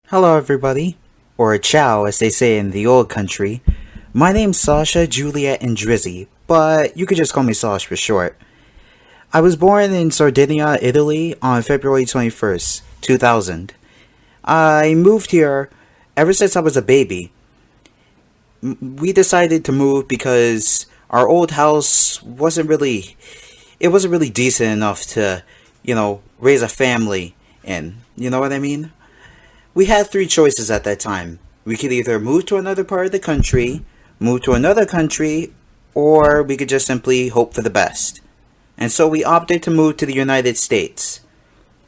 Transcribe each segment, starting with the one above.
Hello, everybody, or ciao as they say in the old country. My name's Sasha, Juliet, and Drizzy, but you could just call me Sash for short. I was born in Sardinia, Italy on February 21st, 2000. I moved here ever since I was a baby. We decided to move because our old house wasn't really decent enough to, raise a family in. You know what I mean? We had three choices at that time. We could either move to another part of the country, move to another country, or we could just simply hope for the best. And so we opted to move to the United States.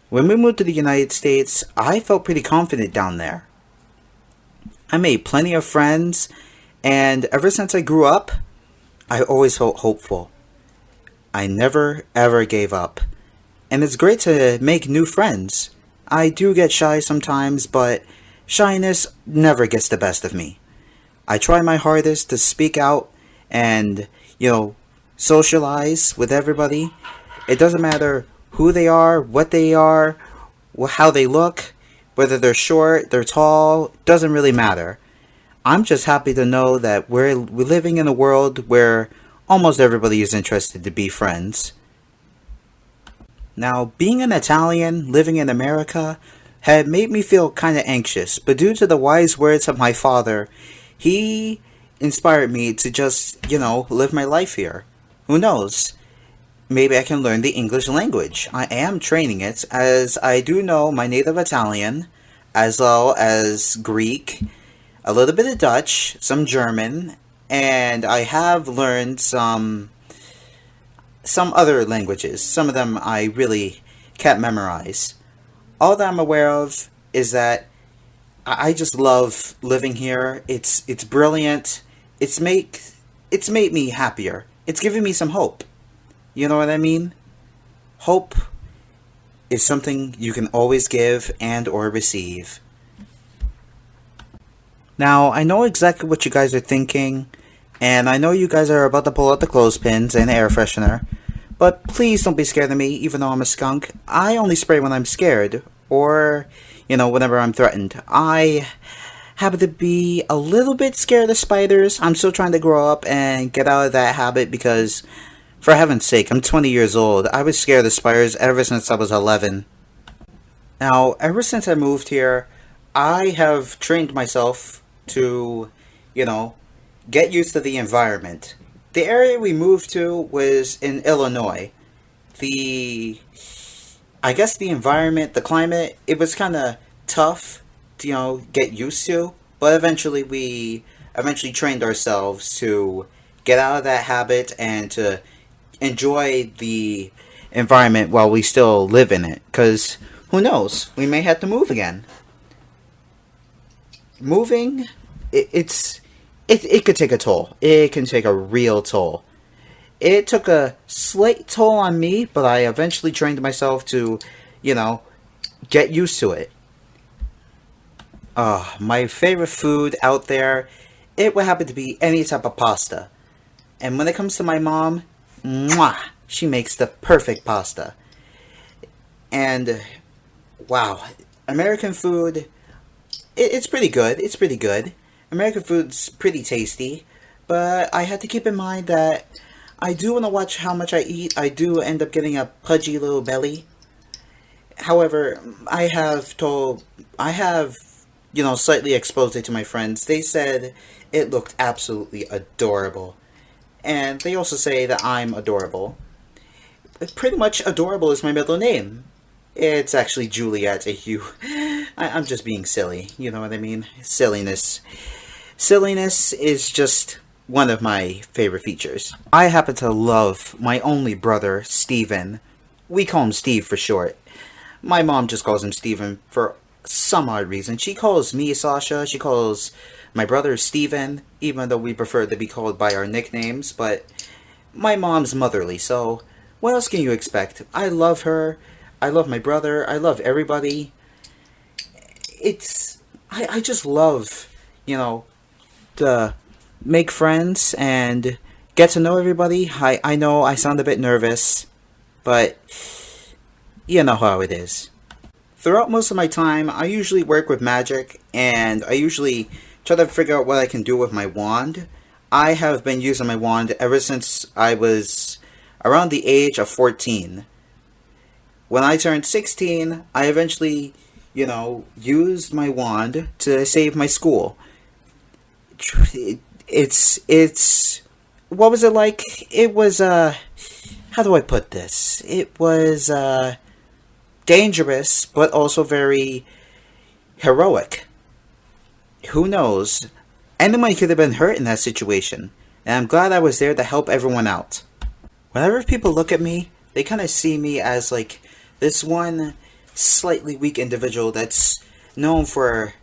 When we moved to the United States, I felt pretty confident down there. I made plenty of friends, and ever since I grew up, I always felt hopeful. I never ever gave up. And it's great to make new friends. I do get shy sometimes, but shyness never gets the best of me. I try my hardest to speak out and, socialize with everybody. It doesn't matter who they are, what they are, how they look, whether they're short, they're tall, doesn't really matter. I'm just happy to know that we're living in a world where almost everybody is interested to be friends. Now, being an Italian living in America had made me feel kind of anxious, but due to the wise words of my father, he inspired me to just, live my life here. Who knows? Maybe I can learn the English language. I am training it, as I do know my native Italian, as well as Greek, a little bit of Dutch, some German, and I have learned some other languages. Some of them I really can't memorize. All that I'm aware of is that I just love living here. It's brilliant. It's made me happier. It's given me some hope. You know what I mean? Hope is something you can always give and or receive. Now, I know exactly what you guys are thinking, and I know you guys are about to pull out the clothespins and the air freshener, but please don't be scared of me, even though I'm a skunk. I only spray when I'm scared, or, whenever I'm threatened. I happen to be a little bit scared of spiders. I'm still trying to grow up and get out of that habit because, for heaven's sake, I'm 20 years old. I was scared of spiders ever since I was 11. Now, ever since I moved here, I have trained myself to, you know, get used to the environment. The area we moved to was in Illinois. The, I guess the environment, the climate, it was kind of tough to, get used to. But eventually trained ourselves to get out of that habit and to enjoy the environment while we still live in it. Because who knows? We may have to move again. Moving, it could take a toll. It can take a real toll. It took a slight toll on me, but I eventually trained myself to, get used to it. My favorite food out there, it would happen to be any type of pasta. And when it comes to my mom, mwah, she makes the perfect pasta. And wow, American food, it's pretty good. It's pretty good. American food's pretty tasty, but I had to keep in mind that I do want to watch how much I eat. I do end up getting a pudgy little belly. However, I have, slightly exposed it to my friends. They said it looked absolutely adorable. And they also say that I'm adorable. Pretty much adorable is my middle name. It's actually Juliet, I'm just being silly, you know what I mean? Silliness. Silliness is just one of my favorite features. I happen to love my only brother, Steven. We call him Steve for short. My mom just calls him Steven for some odd reason. She calls me Sasha, she calls my brother Steven, even though we prefer to be called by our nicknames, but my mom's motherly, so what else can you expect? I love her, I love my brother, I love everybody. I just love, the make friends and get to know everybody. I know I sound a bit nervous, but you know how it is. Throughout most of my time, I usually work with magic, and I usually try to figure out what I can do with my wand. I have been using my wand ever since I was around the age of 14. When I turned 16, I eventually, used my wand to save my school. It's what was it like? It was how do I put this? It was dangerous, but also very heroic. Who knows? Anyone could have been hurt in that situation, and I'm glad I was there to help everyone out. Whenever people look at me, they kind of see me as like this one slightly weak individual that's known for,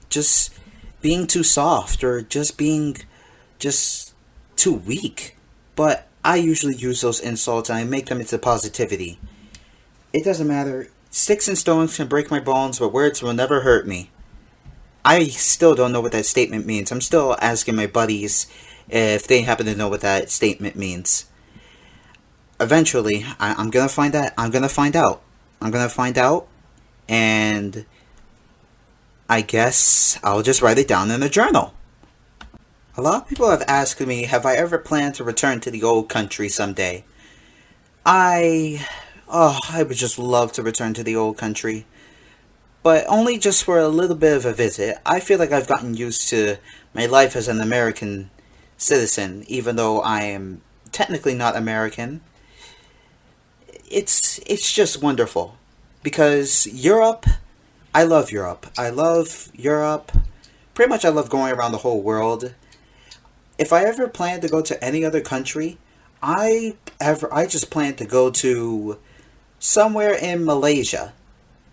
just being too soft or just being just too weak. But I usually use those insults and I make them into positivity. It doesn't matter. Sticks and stones can break my bones, but words will never hurt me. I still don't know what that statement means. I'm still asking my buddies if they happen to know what that statement means. Eventually, I'm gonna find that. I'm gonna find out. I'm gonna find out, and I guess I'll just write it down in a journal. A lot of people have asked me, have I ever planned to return to the old country someday? I would just love to return to the old country, but only just for a little bit of a visit. I feel like I've gotten used to my life as an American citizen, even though I am technically not American. It's just wonderful because Europe, I love Europe. I love Europe. Pretty much I love going around the whole world. If I ever plan to go to any other country, I just plan to go to somewhere in Malaysia.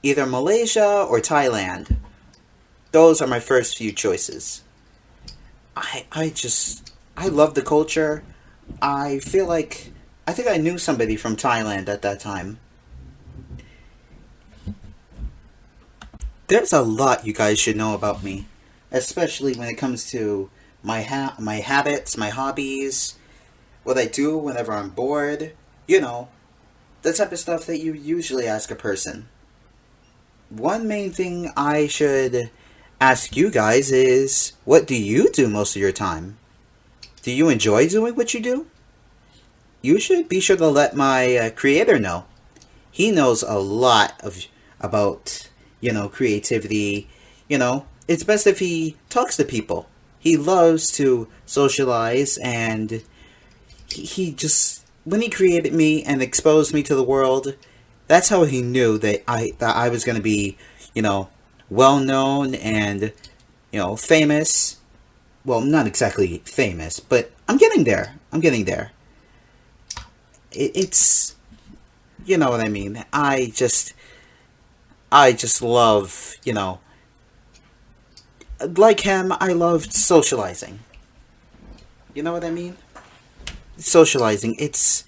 Either Malaysia or Thailand. Those are my first few choices. I love the culture. I think I knew somebody from Thailand at that time. There's a lot you guys should know about me, especially when it comes to my habits, my hobbies, what I do whenever I'm bored. The type of stuff that you usually ask a person. One main thing I should ask you guys is, what do you do most of your time? Do you enjoy doing what you do? You should be sure to let my creator know. He knows a lot about, creativity. It's best if he talks to people. He loves to socialize, and he just, when he created me and exposed me to the world, that's how he knew that I was going to be, well known and, famous. Well, not exactly famous, but I'm getting there. It's, you know what I mean. I just love, like him, I love socializing. You know what I mean? Socializing, it's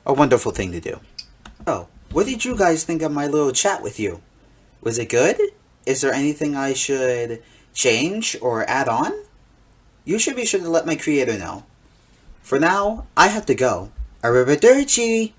a wonderful thing to do. Oh, what did you guys think of my little chat with you? Was it good? Is there anything I should change or add on? You should be sure to let my creator know. For now, I have to go. Arrivederci!